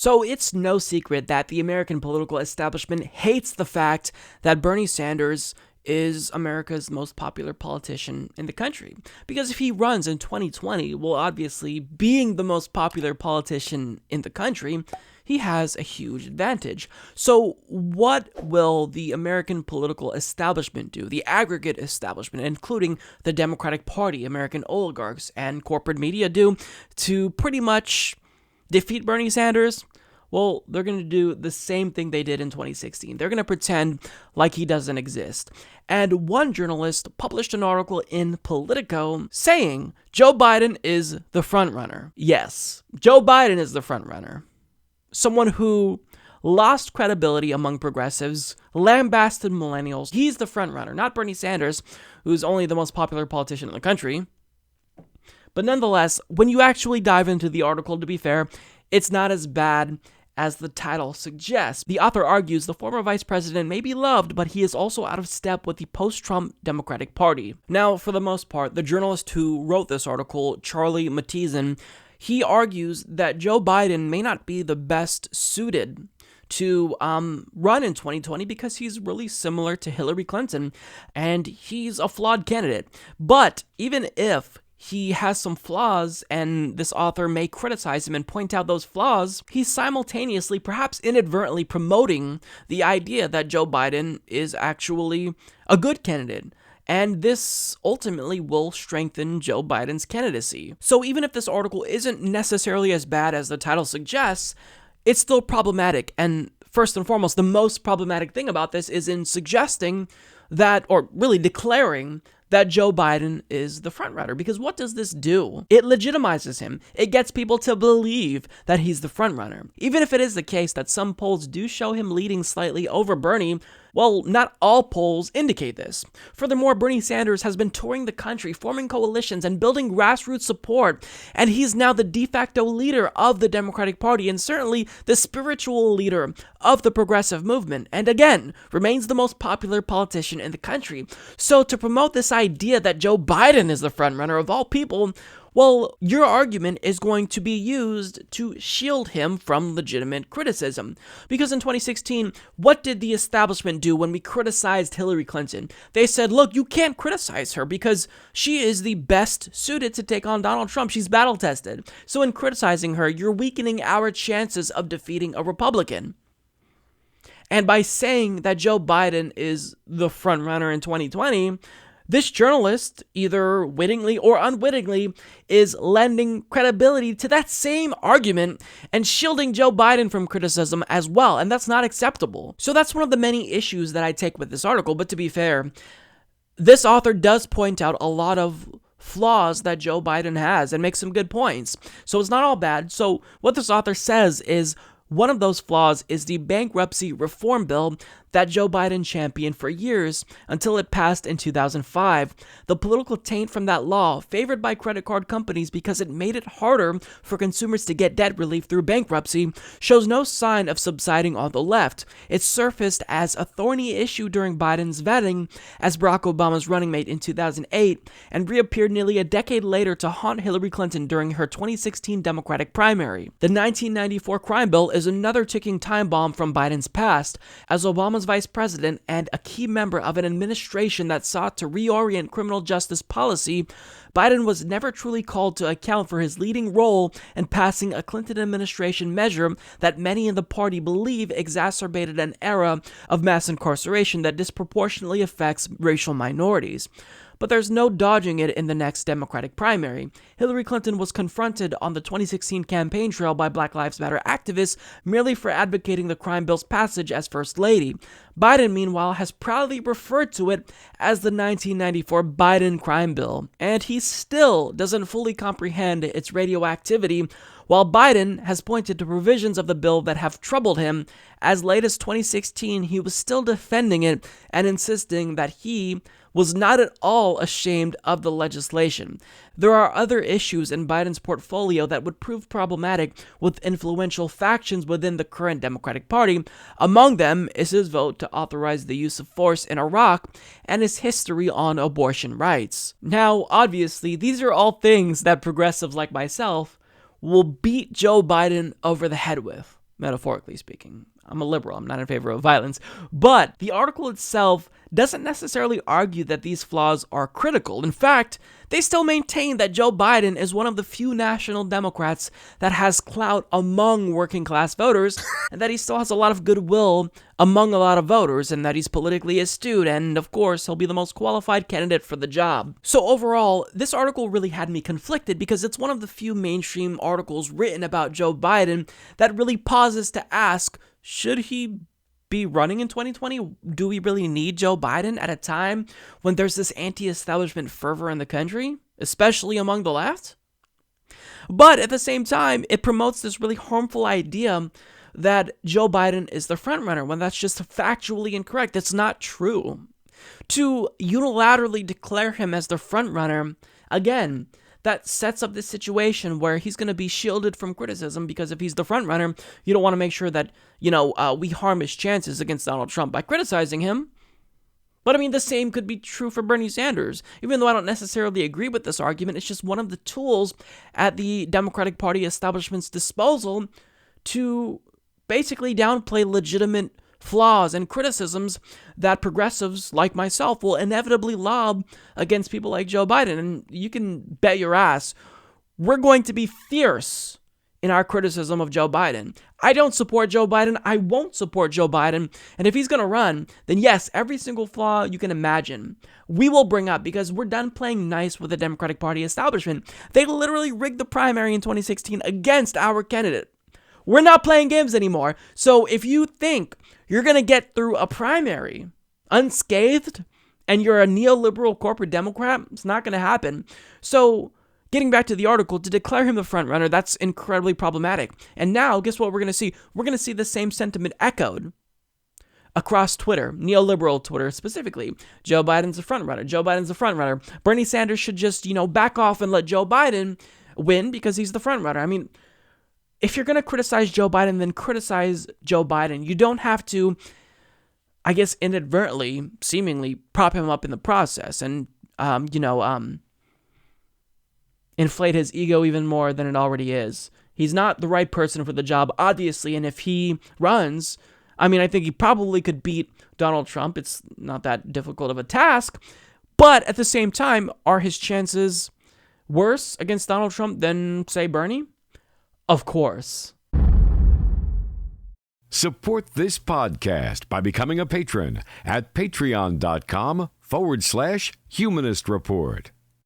So it's no secret that the American political establishment hates the fact that Bernie Sanders is America's most popular politician in the country. Because if he runs in 2020, well, obviously, being the most popular politician in the country, he has a huge advantage. So what will the American political establishment do, the aggregate establishment, including the Democratic Party, American oligarchs, and corporate media do to pretty much defeat Bernie Sanders? Well, they're going to do the same thing they did in 2016. They're going to pretend like he doesn't exist. And one journalist published an article in Politico saying Joe Biden is the frontrunner. Yes, Joe Biden is the frontrunner. Someone who lost credibility among progressives, lambasted millennials. He's the frontrunner, not Bernie Sanders, who's only the most popular politician in the country. But nonetheless, when you actually dive into the article, to be fair, it's not as bad as the title suggests. The author argues the former vice president may be loved, but he is also out of step with the post-Trump Democratic Party. Now, for the most part, the journalist who wrote this article, Charlie Mattison, he argues that Joe Biden may not be the best suited to run in 2020 because he's really similar to Hillary Clinton, and he's a flawed candidate. But even if he has some flaws, and this author may criticize him and point out those flaws, he's simultaneously, perhaps inadvertently, promoting the idea that Joe Biden is actually a good candidate. And this ultimately will strengthen Joe Biden's candidacy. So even if this article isn't necessarily as bad as the title suggests, it's still problematic. And first and foremost, the most problematic thing about this is in suggesting that, or really declaring that Joe Biden is the frontrunner. Because what does this do? It legitimizes him. It gets people to believe that he's the frontrunner. Even if it is the case that some polls do show him leading slightly over Bernie, well, not all polls indicate this. Furthermore, Bernie Sanders has been touring the country, forming coalitions and building grassroots support, and he's now the de facto leader of the Democratic Party and certainly the spiritual leader of the progressive movement, and again, remains the most popular politician in the country. So to promote this idea that Joe Biden is the frontrunner of all people, well, your argument is going to be used to shield him from legitimate criticism. Because in 2016, what did the establishment do when we criticized Hillary Clinton? They said, look, you can't criticize her because she is the best suited to take on Donald Trump. She's battle-tested. So in criticizing her, you're weakening our chances of defeating a Republican. And by saying that Joe Biden is the frontrunner in 2020, this journalist, either wittingly or unwittingly, is lending credibility to that same argument and shielding Joe Biden from criticism as well, and that's not acceptable. So that's one of the many issues that I take with this article, but to be fair, this author does point out a lot of flaws that Joe Biden has and makes some good points. So it's not all bad. So what this author says is, one of those flaws is the bankruptcy reform bill that Joe Biden championed for years until it passed in 2005. The political taint from that law, favored by credit card companies because it made it harder for consumers to get debt relief through bankruptcy, shows no sign of subsiding on the left. It surfaced as a thorny issue during Biden's vetting as Barack Obama's running mate in 2008 and reappeared nearly a decade later to haunt Hillary Clinton during her 2016 Democratic primary. The 1994 crime bill is another ticking time bomb from Biden's past, as Obama's vice president and a key member of an administration that sought to reorient criminal justice policy, Biden was never truly called to account for his leading role in passing a Clinton administration measure that many in the party believe exacerbated an era of mass incarceration that disproportionately affects racial minorities. But there's no dodging it in the next Democratic primary. Hillary Clinton was confronted on the 2016 campaign trail by Black Lives Matter activists merely for advocating the crime bill's passage as First Lady. Biden, meanwhile, has proudly referred to it as the 1994 Biden crime bill, and he still doesn't fully comprehend its radioactivity, while Biden has pointed to provisions of the bill that have troubled him. As late as 2016, he was still defending it and insisting that he was not at all ashamed of the legislation. There are other issues in Biden's portfolio that would prove problematic with influential factions within the current Democratic Party. Among them is his vote to authorize the use of force in Iraq and his history on abortion rights. Now, obviously, these are all things that progressives like myself will beat Joe Biden over the head with. metaphorically speaking. I'm a liberal. I'm not in favor of violence. But the article itself doesn't necessarily argue that these flaws are critical. In fact, they still maintain that Joe Biden is one of the few national Democrats that has clout among working class voters, and that he still has a lot of goodwill among a lot of voters, and that he's politically astute, and of course, he'll be the most qualified candidate for the job. So overall, this article really had me conflicted because it's one of the few mainstream articles written about Joe Biden that really pauses to ask, should he be running in 2020? Do we really need Joe Biden at a time when there's this anti-establishment fervor in the country, especially among the left? But at the same time, it promotes this really harmful idea that Joe Biden is the frontrunner, when that's just factually incorrect. It's not true. To unilaterally declare him as the frontrunner, again, that sets up this situation where he's going to be shielded from criticism, because if he's the frontrunner, you don't want to make sure that, we harm his chances against Donald Trump by criticizing him. But I mean, the same could be true for Bernie Sanders. Even though I don't necessarily agree with this argument, it's just one of the tools at the Democratic Party establishment's disposal to basically downplay legitimate flaws and criticisms that progressives like myself will inevitably lob against people like Joe Biden. And you can bet your ass we're going to be fierce in our criticism of Joe Biden. I don't support Joe Biden. I won't support Joe Biden. And if he's going to run, then yes, every single flaw you can imagine, we will bring up, because we're done playing nice with the Democratic Party establishment. They literally rigged the primary in 2016 against our candidate. We're not playing games anymore. So if you think you're going to get through a primary unscathed and you're a neoliberal corporate Democrat, it's not going to happen. So getting back to the article, to declare him the frontrunner, that's incredibly problematic. And now, guess what we're going to see? We're going to see the same sentiment echoed across Twitter, neoliberal Twitter specifically. Joe Biden's the frontrunner. Joe Biden's the frontrunner. Bernie Sanders should just, back off and let Joe Biden win because he's the frontrunner. I mean, if you're going to criticize Joe Biden, then criticize Joe Biden. You don't have to, I guess, inadvertently, seemingly prop him up in the process and, inflate his ego even more than it already is. He's not the right person for the job, obviously, and if he runs, I think he probably could beat Donald Trump. It's not that difficult of a task, but at the same time, are his chances worse against Donald Trump than, say, Bernie? Of course. Support this podcast by becoming a patron at patreon.com/Humanist Report.